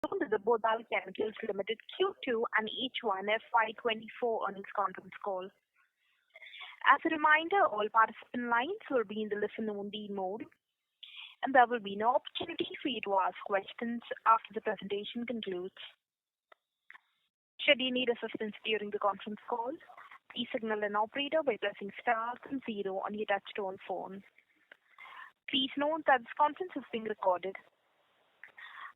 Welcome to the Bodal Chemicals Limited Q2 and H1FY24 earnings conference call. As a reminder, all participant lines will be in the listen-only mode, and there will be no opportunity for you to ask questions after the presentation concludes. Should you need assistance during the conference call, please signal an operator by pressing star and 0 on your touch-tone phone. Please note that this conference is being recorded.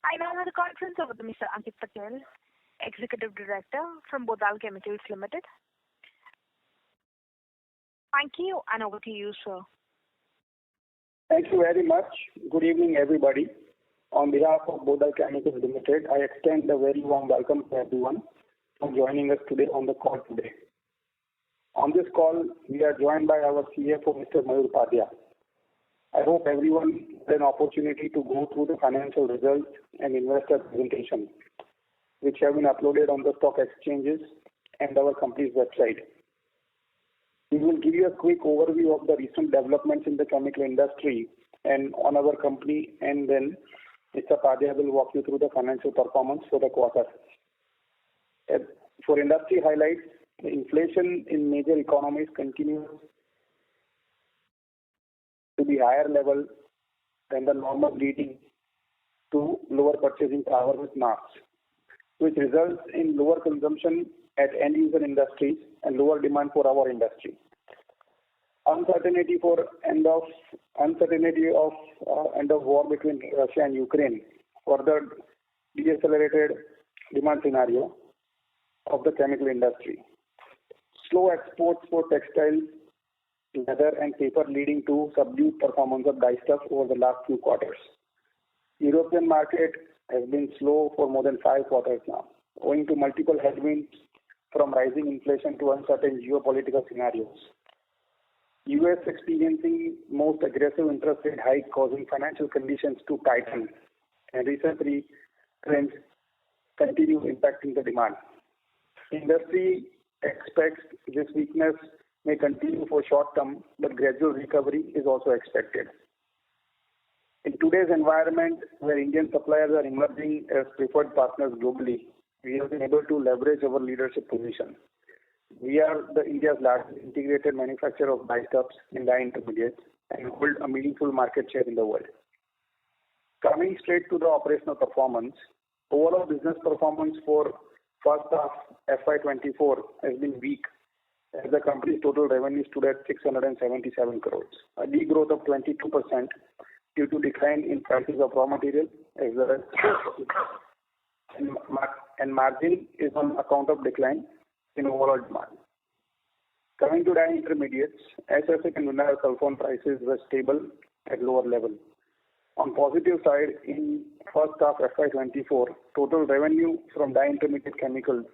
I now have the conference over to Mr. Ankit Patel, Executive Director from Bodal Chemicals Limited. Thank you, and over to you, sir. Thank you very much. Good evening, everybody. On behalf of Bodal Chemicals Limited, I extend a very warm welcome to everyone for joining us today on the call today. On this call, we are joined by our CFO, Mr. Mayur Padya. I hope everyone had an opportunity to go through the financial results and investor presentation, which have been uploaded on the stock exchanges and our company's website. We will give you a quick overview of the recent developments in the chemical industry and on our company, and then Mr. Padya will walk you through the financial performance for the quarter. For industry highlights, the inflation in major economies continues to be higher level than the normal, leading to lower purchasing power with mass, which results in lower consumption at end user industries and lower demand for our industry. Uncertainty of end of war between Russia and Ukraine further decelerated demand scenario of the chemical industry. Slow exports for textiles, leather and paper, leading to subdued performance of dyestuff over the last few quarters. European market has been slow for more than 5 quarters now, owing to multiple headwinds from rising inflation to uncertain geopolitical scenarios. US experiencing most aggressive interest rate hike, causing financial conditions to tighten, and recently trends continue impacting the demand. Industry expects this weakness may continue for short term, but gradual recovery is also expected. In today's environment, where Indian suppliers are emerging as preferred partners globally, we have been able to leverage our leadership position. We are India's largest integrated manufacturer of dyestuffs and dye intermediates and hold a meaningful market share in the world. Coming straight to the operational performance, overall business performance for first half FY24 has been weak, as the company's total revenue stood at 677 crores, a degrowth of 22% due to decline in prices of raw material as well as and margin is on account of decline in overall demand. Coming to dye intermediates, acetic and vinyl sulfone prices were stable at lower level. On positive side, in first half FY24, total revenue from dye intermediate chemicals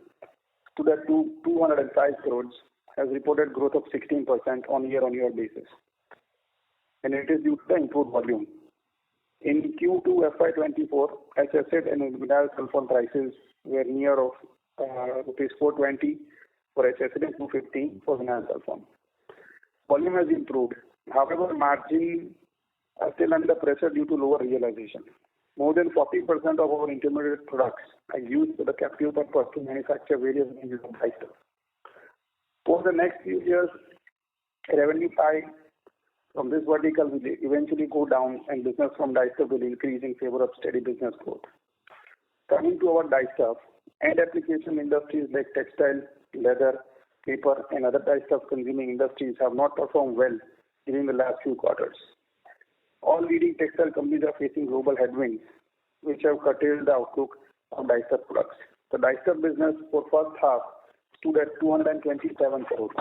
stood at 205 crores, has reported growth of 16% on year-on-year basis, and it is due to the improved volume. In Q2 FY24, acetic and vinyl sulfone prices were near of rupees 420 for acetic and 250 for vinyl sulfone. Volume has improved. However, margin are still under pressure due to lower realization. More than 40% of our intermediate products are used for the captive purpose to manufacture various ranges of dyestuff. For the next few years, revenue pie from this vertical will eventually go down and business from dyestuff will increase in favor of steady business growth. Coming to our dyestuff, end application industries like textile, leather, paper and other dyestuff consuming industries have not performed well during the last few quarters. All leading textile companies are facing global headwinds, which have curtailed the outlook of dyestuff products. The dyestuff business for first half stood at 227 crores.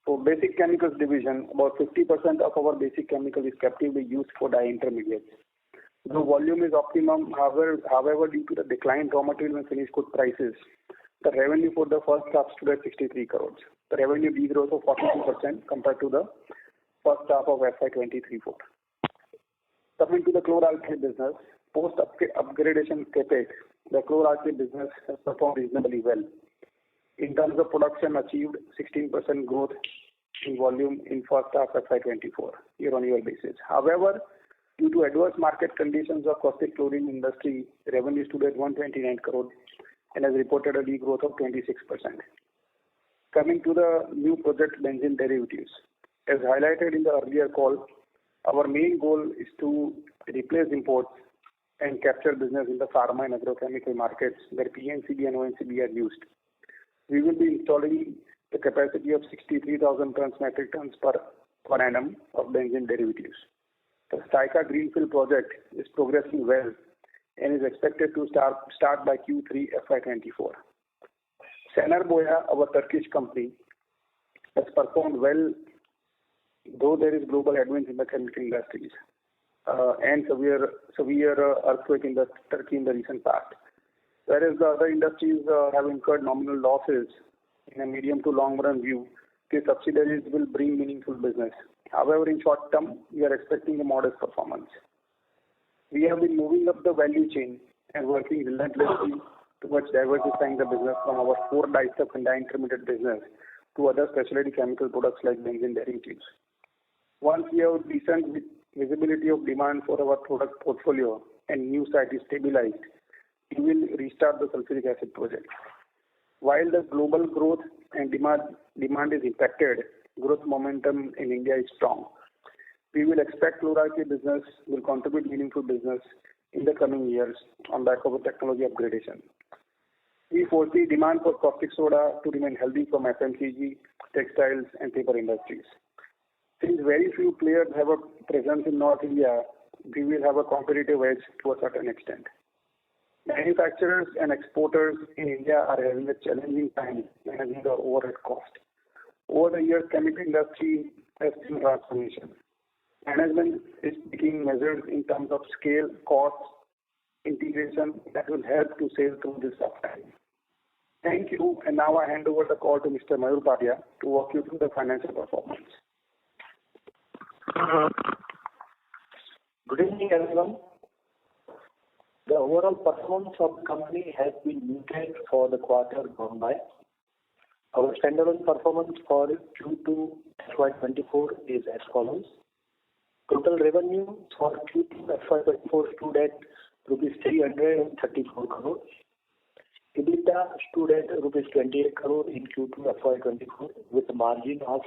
For basic chemicals division, about 50% of our basic chemical is captively used for dye intermediates. The volume is optimum, however, due to the decline in raw material and finished good prices, the revenue for the first half stood at 63 crores. The revenue degrowth of 42% compared to the first half of FY23-24. Coming to the chlor-alkali business, post-upgradation CAPEX, the chlor-alkali business has performed reasonably well. In terms of production, achieved 16% growth in volume in first half FY24 year-on-year basis. However, Due to adverse market conditions of caustic chlorine industry, revenue stood at 129 crore and has reported a degrowth of 26%. Coming to the new project benzene derivatives. As highlighted in the earlier call, our main goal is to replace imports and capture business in the pharma and agrochemical markets where PNCB and ONCB are used. We will be installing the capacity of 63,000 metric tons per annum of benzene derivatives. The Styka Greenfield project is progressing well and is expected to start by Q3/FY24. Boya, our Turkish company, has performed well, though there is global headwinds in the chemical industries and severe earthquake in Turkey in the recent past. Whereas the other industries have incurred nominal losses, in a medium to long run view, these subsidiaries will bring meaningful business. However, in short term, we are expecting a modest performance. We have been moving up the value chain and working relentlessly towards diversifying the business from our core dyestuff and dye intermediate business to other specialty chemical products like benzene derivatives. Once we have decent visibility of demand for our product portfolio and new site is stabilized, we will restart the sulfuric acid project. While the global growth and demand is impacted, growth momentum in India is strong. We will expect chlor-alkali business will contribute meaningful business in the coming years on back of a technology upgradation. We foresee demand for caustic soda to remain healthy from FMCG, textiles and paper industries. Since very few players have a presence in North India, we will have a competitive edge to a certain extent. Manufacturers and exporters in India are having a challenging time managing the overhead cost. Over the years, chemical industry has seen transformation. Management is taking measures in terms of scale, cost, integration that will help to sail through this tough time. Thank you, and now I hand over the call to Mr. Mayur Padia to walk you through the financial performance. Good evening, everyone. The overall performance of the company has been muted for the quarter gone by. Our standalone performance for Q2FY24 is as follows. Total revenue for Q2FY24 stood at rupees 334 crore. EBITDA stood at rupees 28 crore in Q2FY24 with a margin of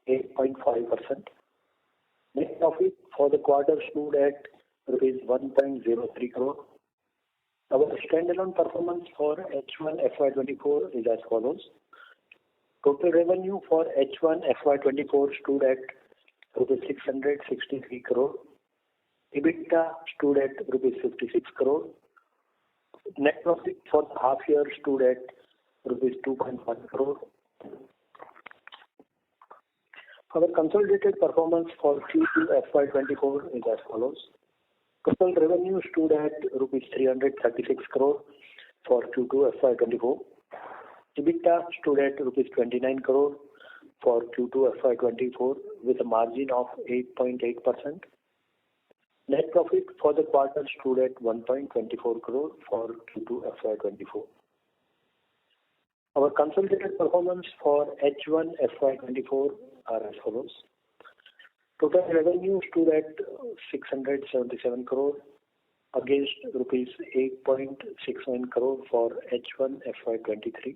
8.5%. Net profit for the quarter stood at rupees 1.03 crore. Our standalone performance for H1FY24 is as follows. Total revenue for H1FY24 stood at rupees 663 crore. EBITDA stood at rupees 56 crore. Net profit for the half year stood at rupees 2.1 crore. Our consolidated performance for Q2FY24 is as follows. Total revenue stood at rupees 336 crore for Q2FY24. EBITDA stood at rupees 29 crore for Q2FY24 with a margin of 8.8%. Net profit for the quarter stood at 1.24 crore for Q2FY24. Our consolidated performance for H1FY24 are as follows. Total revenue stood at 677 crore against rupees 8.69 crore for H1FY23.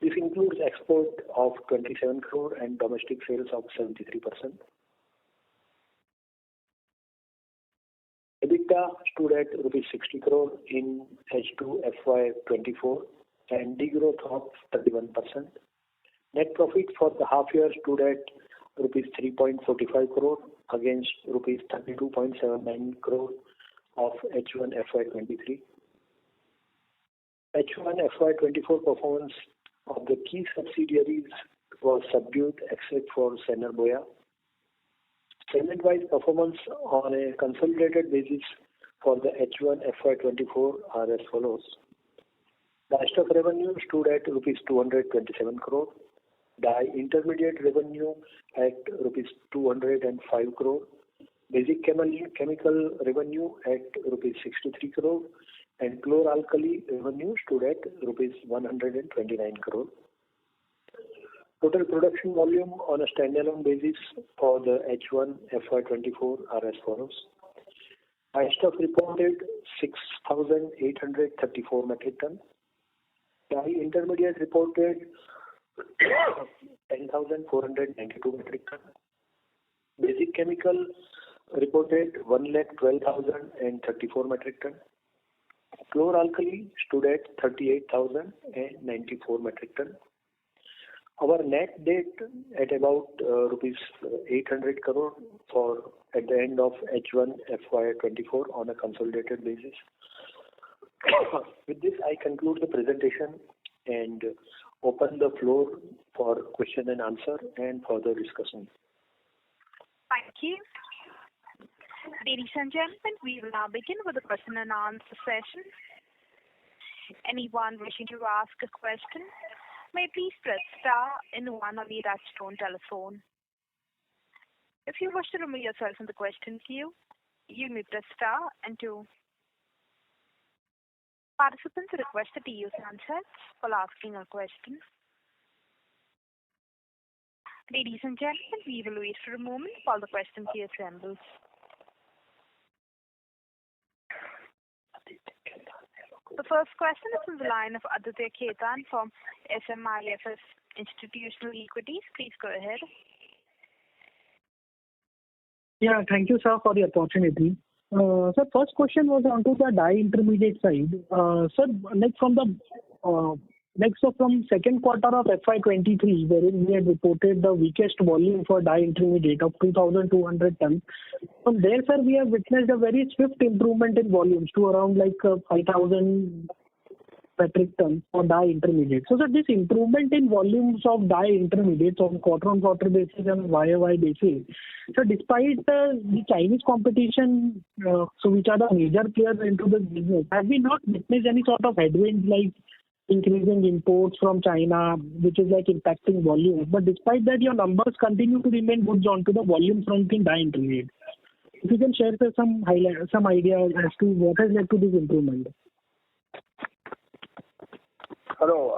This includes export of 27 crore and domestic sales of 73%. EBITDA stood at rupees 60 crore in H2FY24 and degrowth of 31%. Net profit for the half year stood at rupees 3.45 crore against rupees 32.79 crore of H1FY23. H1FY24 performance of the key subsidiaries was subdued except for Boya. Segment-wise performance on a consolidated basis for the H1FY24 are as follows. Dyestuff revenue stood at rupees 227 crore. Dye intermediate revenue at rupees 205 crore. Basic chemical revenue at rupees 63 crore. And chlor-alkali revenue stood at rupees 129 crore. Total production volume on a standalone basis for the H1FY24 are as follows. Stuff reported 6,834 metric ton. Dye intermediate reported 10,492 metric ton. Basic chemical reported 1,12,034 metric ton. Chlor-alkali stood at 38,094 metric ton. Our net debt at about rupees 800 crore at the end of H1FY24 on a consolidated basis. With this, I conclude the presentation and open the floor for question and answer and further discussion. Thank you. Ladies and gentlemen, we will now begin with the question and answer session. Anyone wishing to ask a question may please press star and one on the touchtone telephone. If you wish to remove yourself from the question queue, you may press star and two. Participants are requested to use handsets while asking a question. Ladies and gentlemen, we will wait for a moment while the question queue assembles. The first question is from the line of Aditya Khetan from SMIFS Institutional Equities. Please go ahead. Yeah, thank you, sir, for the opportunity. Sir, first question was onto the dye intermediate side. Sir, from second quarter of FY23, wherein we had reported the weakest volume for dye intermediate of 2,200 tons. From there, sir, we have witnessed a very swift improvement in volumes to around 5,000 metric tons for dye intermediate. So, sir, this improvement in volumes of dye intermediates on quarter-on-quarter basis and YOY basis, so despite the Chinese competition, which are the major players into the business, have we not witnessed any sort of headwinds like increasing imports from China, which is impacting volumes? But despite that, your numbers continue to remain good onto the volume front in dye intermediate. If you can share some idea as to what has led to this improvement. Hello.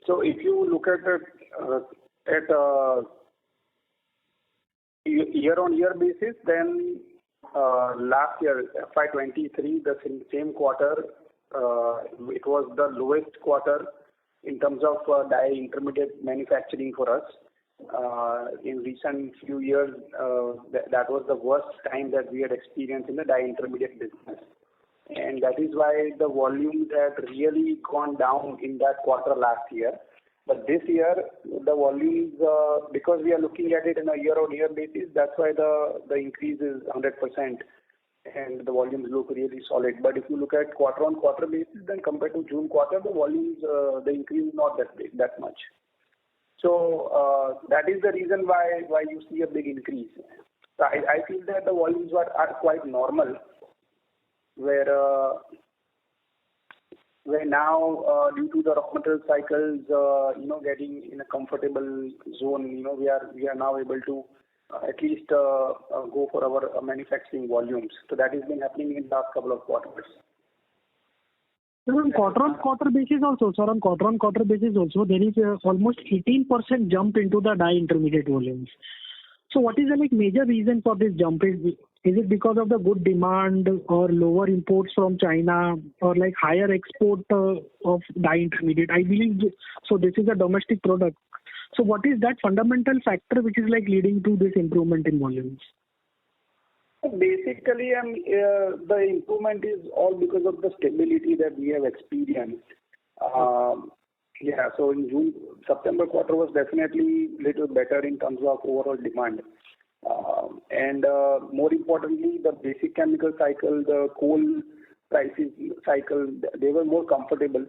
So if you look at it at year-on-year basis, then last year, FY23, the same quarter, it was the lowest quarter in terms of dye intermediate manufacturing for us. In recent few years, that was the worst time that we had experienced in the dye intermediate business. And that is why the volumes had really gone down in that quarter last year. But this year, the volumes, because we are looking at it in a year-on-year basis, that's why the increase is 100%. And the volumes look really solid. But if you look at quarter-on-quarter basis, then compared to June quarter, the volumes, the increase is not that much. So that is the reason why you see a big increase. So I feel that the volumes are quite normal, where now due to the raw material cycles, getting in a comfortable zone, we are now able to at least go for our manufacturing volumes. So that has been happening in the last couple of quarters. So on quarter-on-quarter basis also, there is almost 18% jump into the dye intermediate volumes. So what is the major reason for this jump? Is it because of the good demand or lower imports from China or higher export of dye intermediate? I believe so. This is a domestic product. So what is that fundamental factor which is leading to this improvement in volumes? Basically, the improvement is all because of the stability that we have experienced. So in June, September quarter was definitely little better in terms of overall demand. And more importantly, the basic chemical cycle, the coal prices cycle, they were more comfortable.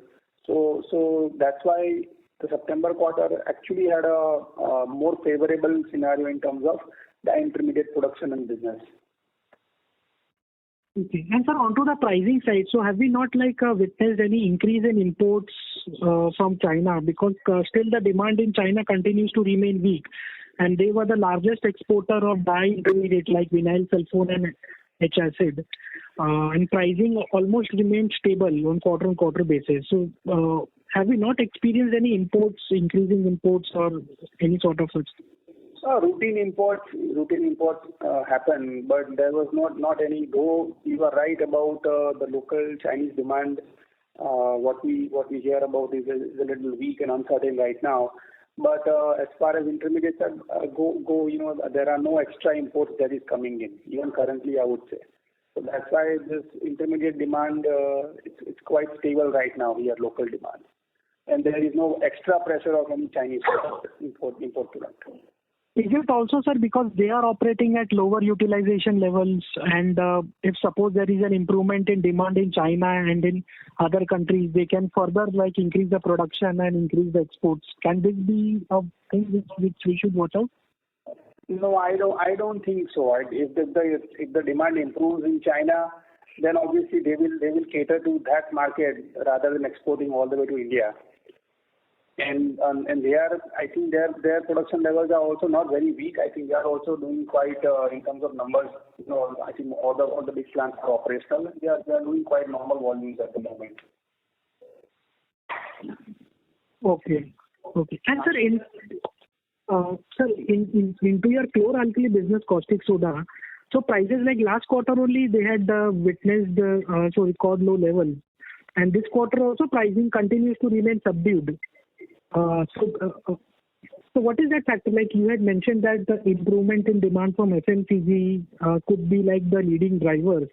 So that's why the September quarter actually had a more favorable scenario in terms of the intermediate production and business. Okay. And sir, onto the pricing side, so have we not witnessed any increase in imports from China? Because still the demand in China continues to remain weak. And they were the largest exporter of dye intermediate like vinyl sulfone and H acid. And pricing almost remained stable on quarter-on-quarter basis. So have we not experienced any increasing imports or any sort of such Routine imports happen, but there was not any. Though you are right about the local Chinese demand, what we hear about is a little weak and uncertain right now. But as far as intermediates go, there are no extra imports that is coming in, even currently, I would say. So that's why this intermediate demand, it's quite stable right now here, local demand. And there is no extra pressure of any Chinese import product. Is it also, sir, because they are operating at lower utilization levels, and if suppose there is an improvement in demand in China and in other countries, they can further increase the production and increase the exports? Can this be a thing which we should watch out? No, I don't think so. If the demand improves in China, then obviously they will cater to that market rather than exporting all the way to India. And they are, I think their production levels are also not very weak. I think they are also doing quite in terms of numbers. I think all the big plants are operational. They are doing quite normal volumes at the moment. Okay. And sir, into your chlor-alkali business, caustic soda. So prices like last quarter only they had witnessed record low level, and this quarter also pricing continues to remain subdued. So what is that factor? Like you had mentioned that the improvement in demand from FMCG could be like the leading drivers,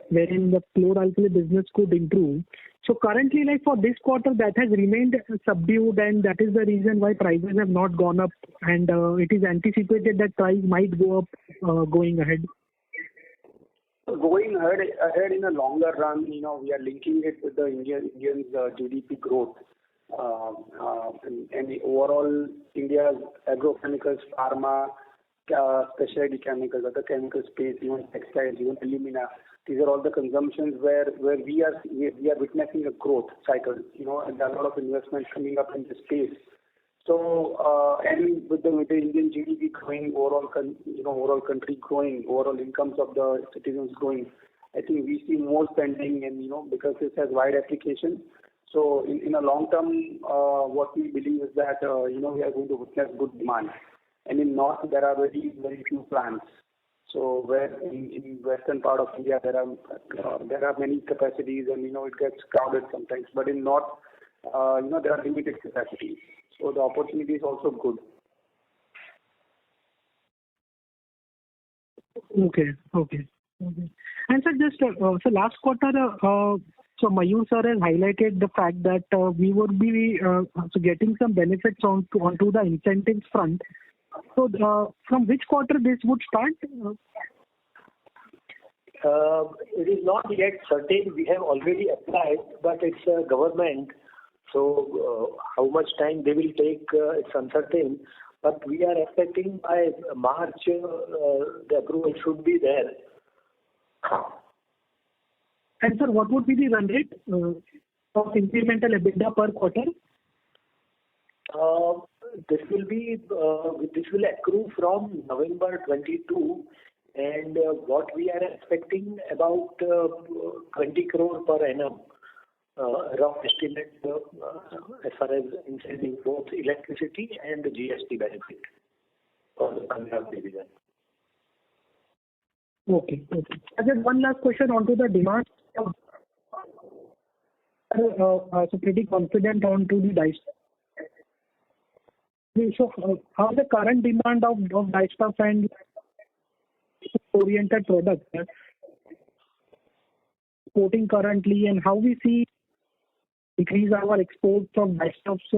wherein the chlor-alkali business could improve. So currently, like for this quarter, that has remained subdued, and that is the reason why prices have not gone up, and it is anticipated that price might go up going ahead. Going ahead in the longer run, we are linking it with the Indians' GDP growth. And the overall India's agrochemicals, pharma, specialty chemicals, other chemical space, even textiles, even alumina. These are all the consumptions where we are witnessing a growth cycle. And there are a lot of investments coming up in this space. So and with the Indian GDP growing, overall country growing, overall incomes of the citizens growing, I think we see more spending, and because this has wide application. So in a long term, what we believe is that we are going to witness good demand. And in north there are very very few plants. So where in western part of India there are many capacities, and it gets crowded sometimes. But in north, there are limited capacities. So the opportunity is also good. Okay. And sir, just so last quarter, so Mayur sir has highlighted the fact that we would be getting some benefits onto the incentives front. So from which quarter this would start? It is not yet certain. We have already applied, but it's government. So how much time they will take, it's uncertain. But we are expecting by March the approval should be there. And sir, what would be the run rate of incremental EBITDA per quarter? This will accrue from November 22, and what we are expecting about 20 crore per annum. Rough estimate as far as incentive both electricity and the GST benefit for the Punjab division. Okay. Just one last question onto the demand. So pretty confident onto the dice. So how the current demand of dye stuff and oriented products exporting currently, and how we see increase our exports of dye stuffs?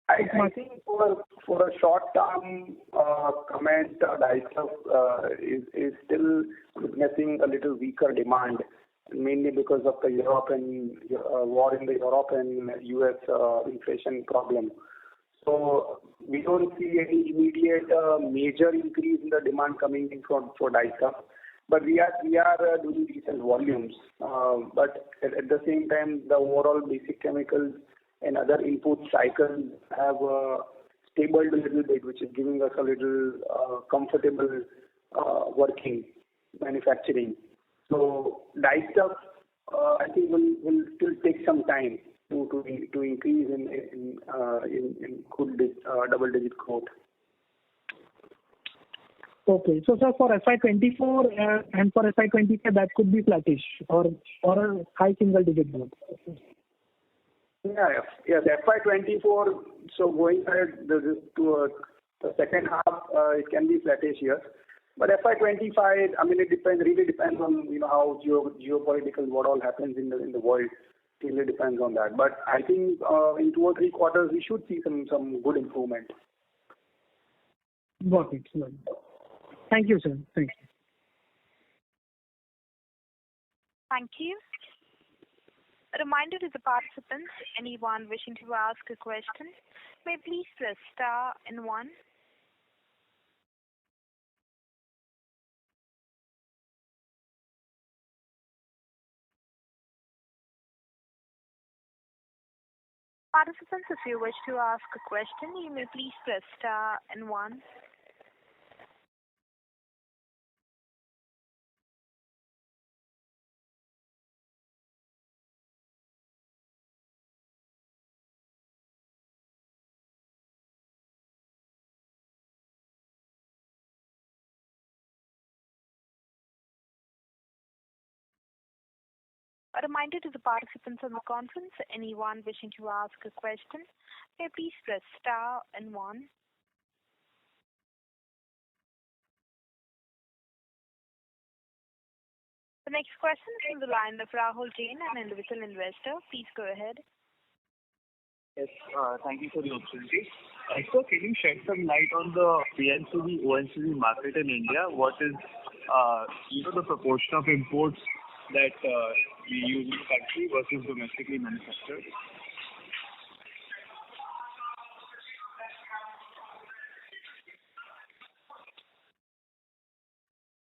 I think for a short term comment, dye stuff is still witnessing a little weaker demand, mainly because of the Europe and war in the Europe and US inflation problem. So we don't see any immediate major increase in the demand coming in for dye stuff. But we are doing decent volumes. But at the same time, the overall basic chemicals and other input cycles have stabled a little bit, which is giving us a little comfortable working manufacturing. So dye stuff, I think will still take some time to increase in good double-digit growth. Okay. So, sir, for FY24 and for FY25, that could be flattish or a high single-digit growth. Yeah. The FY24, so going ahead to the second half, it can be flattish here. But FY25, I mean, really depends on, how geopolitical, what all happens in the world. It really depends on that. But I think in 2 or 3 quarters, we should see some good improvement. Got it. Thank you, sir. Thank you. Thank you. A reminder to the participants, anyone wishing to ask a question, may please press star and 1. Participants, if you wish to ask a question, you may please press star and 1. A reminder to the participants on the conference, anyone wishing to ask a question, may please press star and 1. The next question is from the line of Rahul Jain, an individual investor. Please go ahead. Yes, thank you for the opportunity. So, can you shed some light on the PNCB, ONCB market in India? What is, the proportion of imports that we use in the country versus domestically manufactured?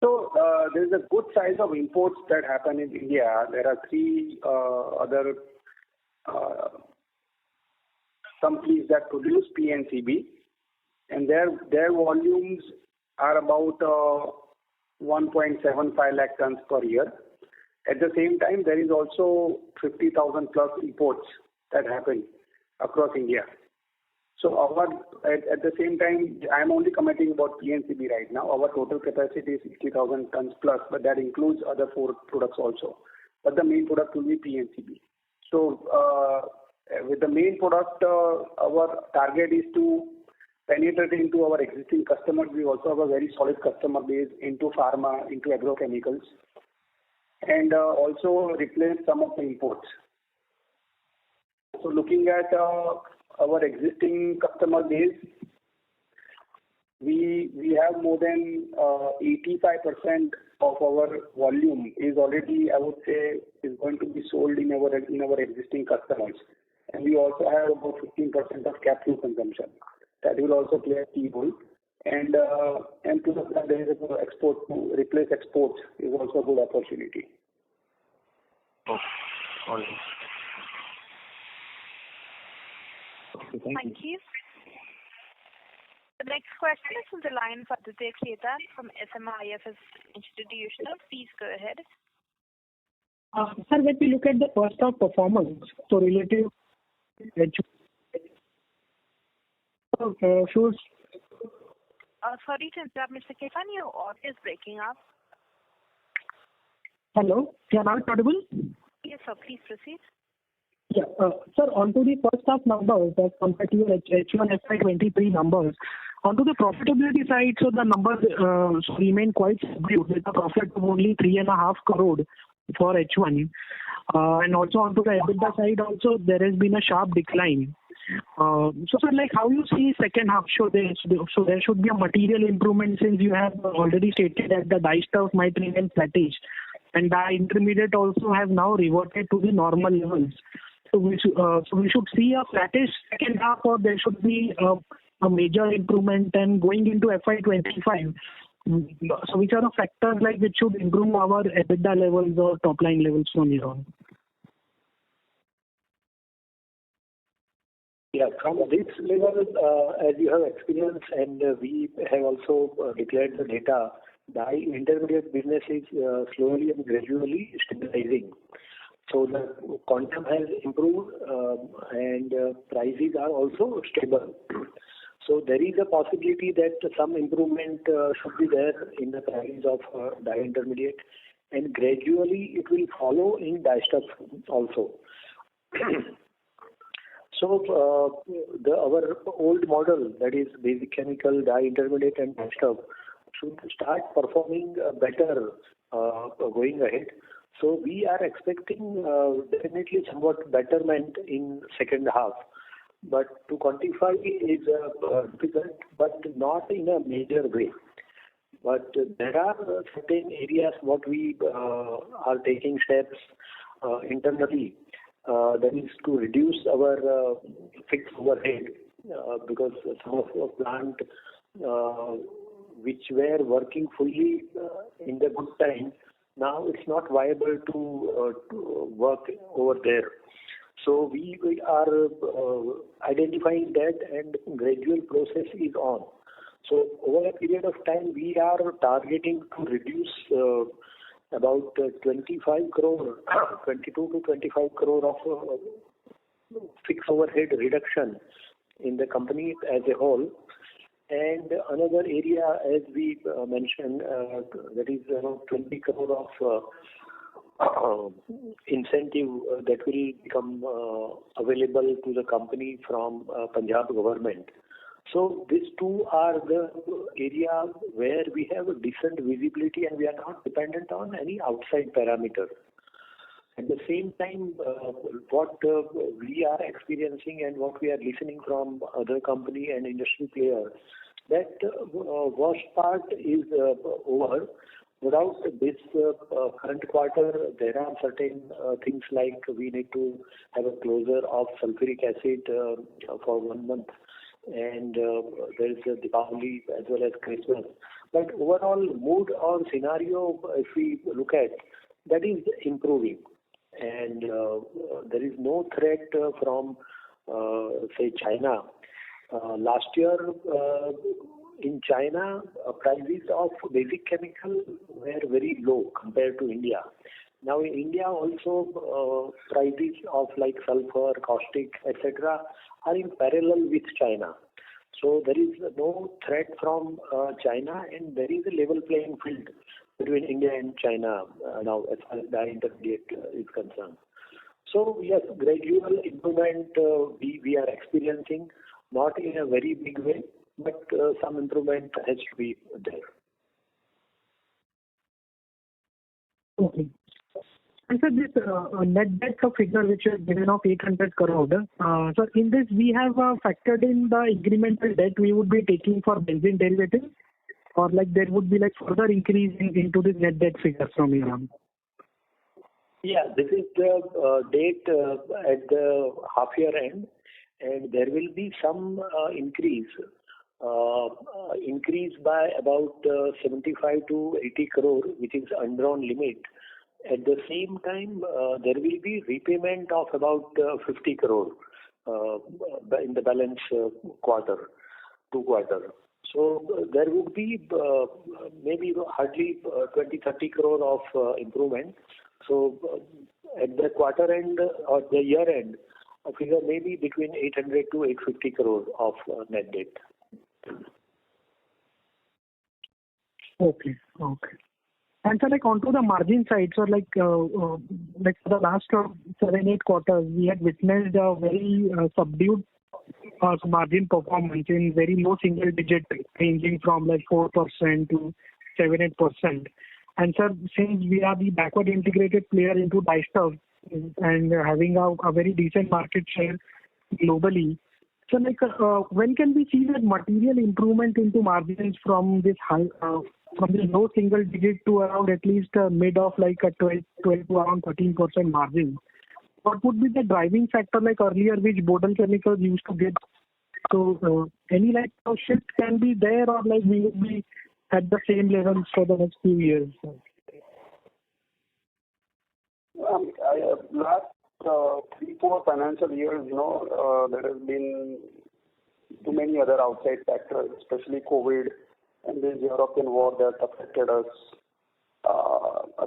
So there is a good size of imports that happen in India. There are 3 other companies that produce PNCB, and their volumes are about 1.75 lakh tons per year. At the same time, there is also 50,000 plus imports that happen across India. So at the same time, I am only commenting about PNCB right now. Our total capacity is 60,000 tons plus, but that includes other 4 products also. But the main product will be PNCB. So with the main product, our target is to penetrate into our existing customers. We also have a very solid customer base into pharma, into agrochemicals, and also replace some of the imports. So looking at our existing customer base, we have more than 85% of our volume is already, I would say, is going to be sold in our existing customers, and we also have about 15% of captive consumption. That will also play a key role. And to the fact there is a export to replace exports is also a good opportunity. Okay. All right. Okay, Thank you. The next question is from the line of Aditya Khetan from SMIFS Institutional. Please go ahead. Sir, when we look at the first half performance, so relative shows. Sorry to interrupt, Mr. Khetan, your audio is breaking up. Hello, am I audible? Yes, sir. Please proceed. Yeah, sir, onto the first half numbers as compared to your H1 FY23 numbers. Onto the profitability side, so the numbers remain quite subdued with a profit of only 3.5 crore for H1. And also onto the EBITDA side, also there has been a sharp decline. So, sir, like how you see second half? So there should be a material improvement since you have already stated that the dye stuff might remain flattish, and dye intermediate also have now reverted to the normal levels. So we should see a flattish second half, or there should be a major improvement. And going into FY25, so which are the factors like which should improve our EBITDA levels or top line levels from here on? Yeah, from this level, as you have experienced, and we have also declared the data, dye intermediate business is slowly and gradually stabilizing. So the quantum has improved and prices are also stable. So there is a possibility that some improvement should be there in the price of dye intermediate, and gradually it will follow in dyestuff also. So our old model, that is basic chemical, dye intermediate and dyestuff, should start performing better going ahead. So we are expecting definitely somewhat betterment in second half. But to quantify is difficult, but not in a major way. But there are certain areas what we are taking steps internally, that is to reduce our fixed overhead, because some of our plant which were working fully in the good time, now it's not viable to work over there. So we are identifying that, and gradual process is on. So over a period of time, we are targeting to reduce about 25 crore, 22 to 25 crore of fixed overhead reduction in the company as a whole. And another area, as we mentioned, that is around 20 crore of incentive that will become available to the company from Punjab government. So these two are the areas where we have a decent visibility and we are not dependent on any outside parameter. At the same time, what we are experiencing and what we are listening from other company and industry players, that worst part is over. Without this current quarter, there are certain things like we need to have a closure of sulfuric acid for 1 month, and there is a Diwali as well as Christmas. But overall mood or scenario, if we look at, that is improving, and there is no threat from say China. Last year in China, prices of basic chemical were very low compared to India. Now in India also prices of like sulfur, caustic, etc. are in parallel with China. So there is no threat from China, and there is a level playing field between India and China now as far as the intermediate is concerned. So yes, gradual improvement we are experiencing, not in a very big way, but some improvement has to be there. Okay. And so this net debt figure which is given of 800 crore, so in this we have factored in the incremental debt we would be taking for benzene derivatives, or like there would be like further increase into this net debt figure from here on? Yeah, this is the date at the half year end, and there will be some increase by about 75 to 80 crore, which is undrawn limit. At the same time, there will be repayment of about 50 crore in the balance quarter, 2 quarter. So there would be maybe hardly 20-30 crore of improvement. So at the quarter end or the year end, a figure maybe between 800 to 850 crore of net debt. Okay. And so like onto the margin side, so like for the last 7-8 quarters, we had witnessed a very subdued margin performance in very low single digit, ranging from like 4% to 7-8%. And sir, since we are the backward integrated player into dyestuff and having a very decent market share globally, so like when can we see that material improvement into margins from this high, from the low single digit to around at least mid of like a 12 to around 13% margin? What would be the driving factor like earlier which Bodal Chemicals used to get? So any like shift can be there, or like we will be at the same levels for the next few years? Last 3-4 financial years, there has been too many other outside factors, especially COVID and the European war that affected us.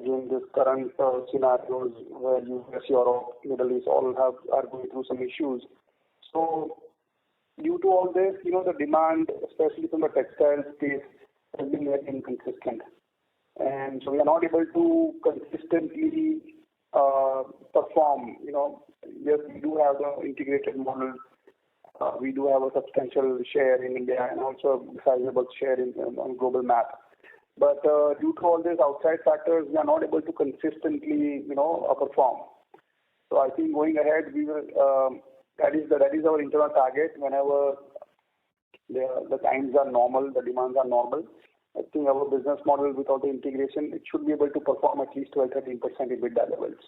during this current scenarios where US, Europe, Middle East all are going through some issues. So due to all this, the demand, especially from the textile space, has been very inconsistent. And so we are not able to consistently perform. Yes, we do have the integrated model. We do have a substantial share in India and also a sizable share on global map. But due to all these outside factors, we are not able to consistently, perform. So I think going ahead, we will. That is our internal target. Whenever the times are normal, the demands are normal, I think our business model without the integration, it should be able to perform at least 12-13% EBITDA levels.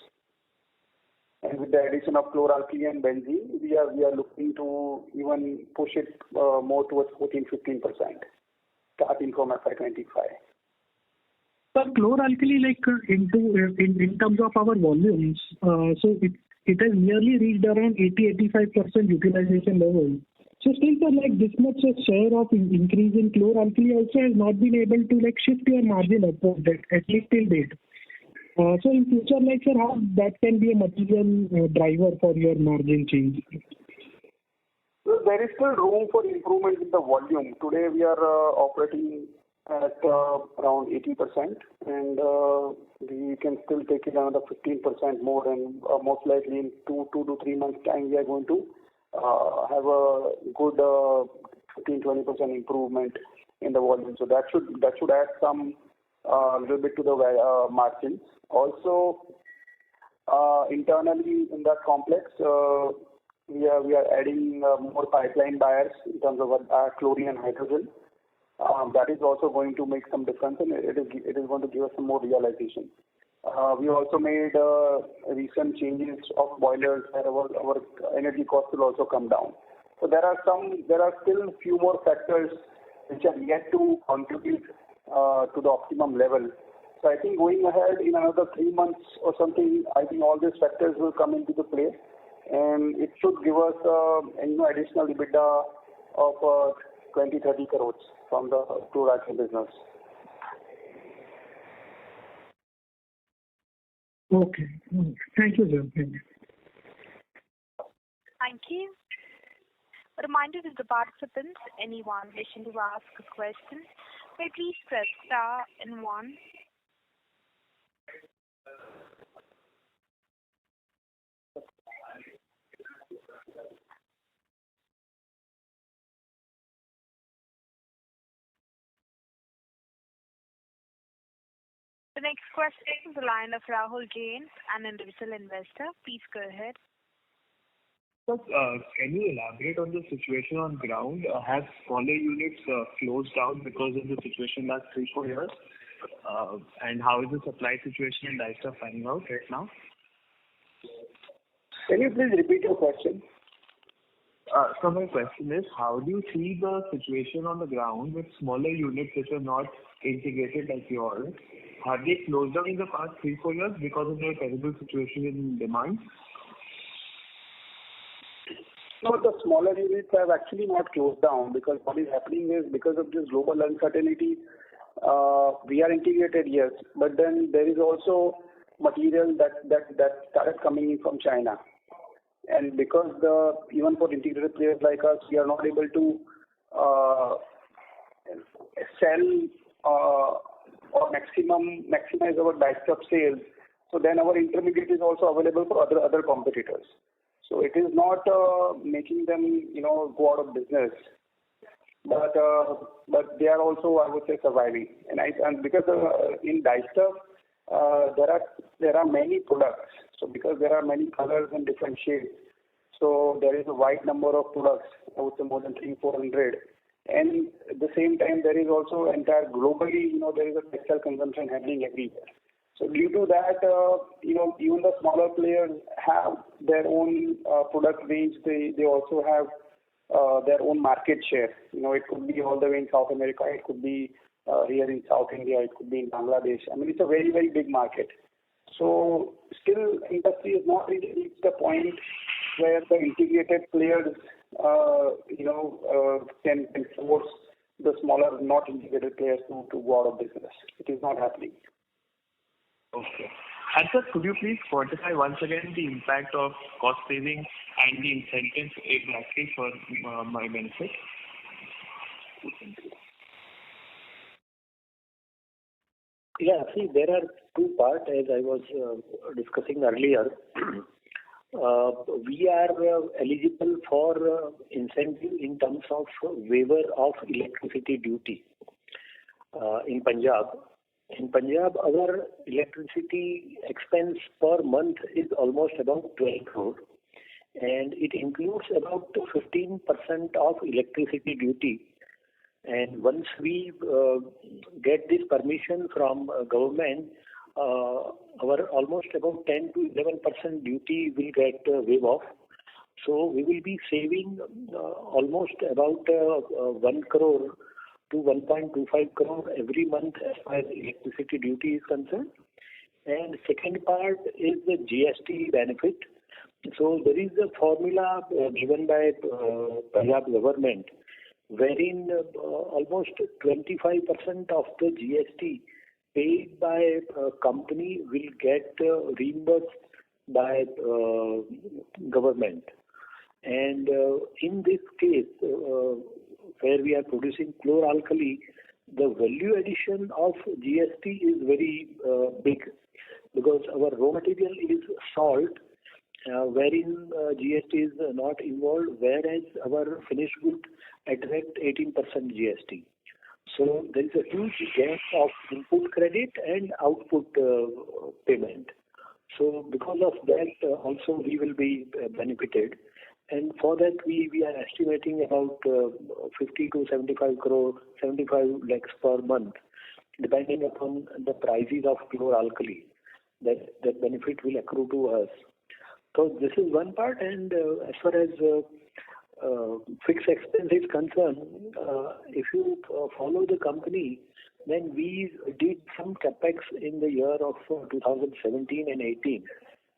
And with the addition of chlor-alkali and benzene, we are looking to even push it more towards 14-15%, starting from FY25. But chlor-alkali, in terms of our volumes, so it has nearly reached around 80-85% utilization level. So still, sir, this much share of increase in chlor-alkali also has not been able to shift your margin upward, at least till date. So in future, sir, how that can be a material driver for your margin change? Well, there is still room for improvement in the volume. Today we are operating at around 80%, and we can still take it another 15% more, and most likely in 2 to 3 months' time we are going to have a good 15-20% improvement in the volume. So that should add some little bit to the margins. Also, internally in that complex, we are adding more pipeline buyers in terms of chlorine and hydrogen. That is also going to make some difference, and it is going to give us some more realization. We also made recent changes of boilers where our energy cost will also come down. So there are still few more factors which are yet to contribute to the optimum level. So I think going ahead in another 3 months or something, I think all these factors will come into the play, and it should give us additional EBITDA of 20-30 crores from the chlor-alkali business. Okay. Thank you, sir. Thank you. A reminder to the participants, anyone wishing to ask a question, may please press star and 1. The next question is the line of Rahul Jain, an individual investor. Please go ahead. Can you elaborate on the situation on ground? Have smaller units closed down because of the situation last 3-4 years? And how is the supply situation in dyestuff panning out right now? Can you please repeat your question? So my question is, how do you see the situation on the ground with smaller units which are not integrated like yours? Have they closed down in the past 3-4 years because of the terrible situation in demand? No, the smaller units have actually not closed down, because what is happening is, because of this global uncertainty, we are integrated, yes, but then there is also material that started coming in from China. And because even for integrated players like us, we are not able to sell or maximize our dyestuff sales. So then our intermediate is also available for other competitors. So it is not making them go out of business, but they are also, I would say, surviving. And because in dyestuff there are many products. So because there are many colors and different shades, so there is a wide number of products. I would say more than 300-400. And at the same time, there is also entire globally, there is a textile consumption happening everywhere. So due to that, even the smaller players have their own product range. They also have their own market share. It could be all the way in South America. It could be here in South India. It could be in Bangladesh. I mean, it's a very, very big market. So still, industry has not really reached the point where the integrated players, can force the smaller, not integrated players to go out of business. It is not happening. Okay. And sir, could you please quantify once again the impact of cost saving and the incentives exactly for my benefit? Yeah, see, there are two parts as I was discussing earlier. We are eligible for incentive in terms of waiver of electricity duty in Punjab. In Punjab, our electricity expense per month is almost about 12 crore, and it includes about 15% of electricity duty. And once we get this permission from government, our almost about 10 to 11% duty will get waived off. So we will be saving almost about 1 crore to 1.25 crore every month as far as electricity duty is concerned. And second part is the GST benefit. So there is a formula given by Punjab government wherein almost 25% of the GST paid by a company will get reimbursed by government. And in this case, where we are producing chlor-alkali, the value addition of GST is very big because our raw material is salt, wherein GST is not involved, whereas our finished good attract 18% GST. So there is a huge gap of input credit and output payment. So because of that, also we will be benefited. And for that, we are estimating about 50 to 75 lakhs per month, depending upon the prices of chlor-alkali. That benefit will accrue to us. So this is one part, and as far as fixed expense is concerned, if you follow the company, then we did some capex in the year of 2017 and 18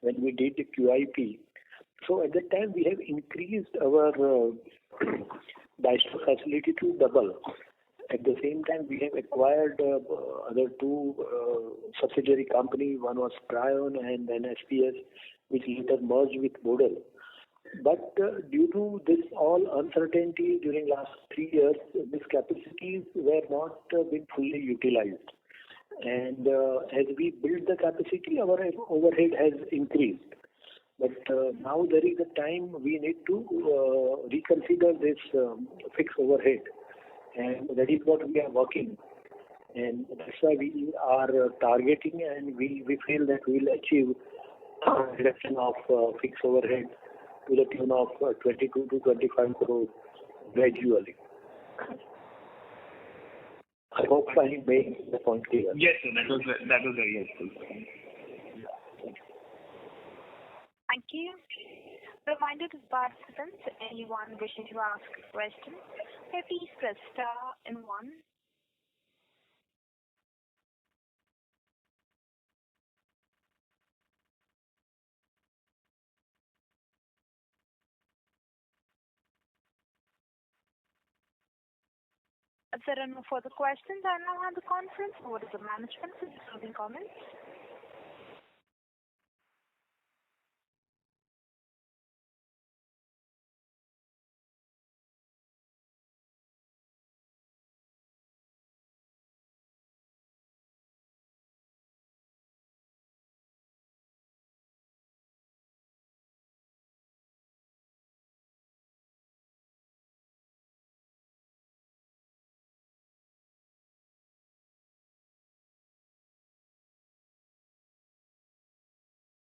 when we did the QIP. So at that time we have increased our diester facility to double. At the same time we have acquired other two subsidiary company. One was Tryon and then SPS, which later merged with Bodal. But due to this all uncertainty during last 3 years, these capacities were not being fully utilized. And as we build the capacity, our overhead has increased. But now there is a time we need to reconsider this fixed overhead. And that is what we are working. And that's why we are targeting, and we feel that we will achieve a reduction of fixed overhead to the tune of 22 to 25 crore gradually. I hope I made the point clear. Yes, sir. That was very helpful. Thank you. Reminder to participants, anyone wishing to ask a question, may please press star and 1. If there are no further questions, I now hand the conference over to the management for closing comments.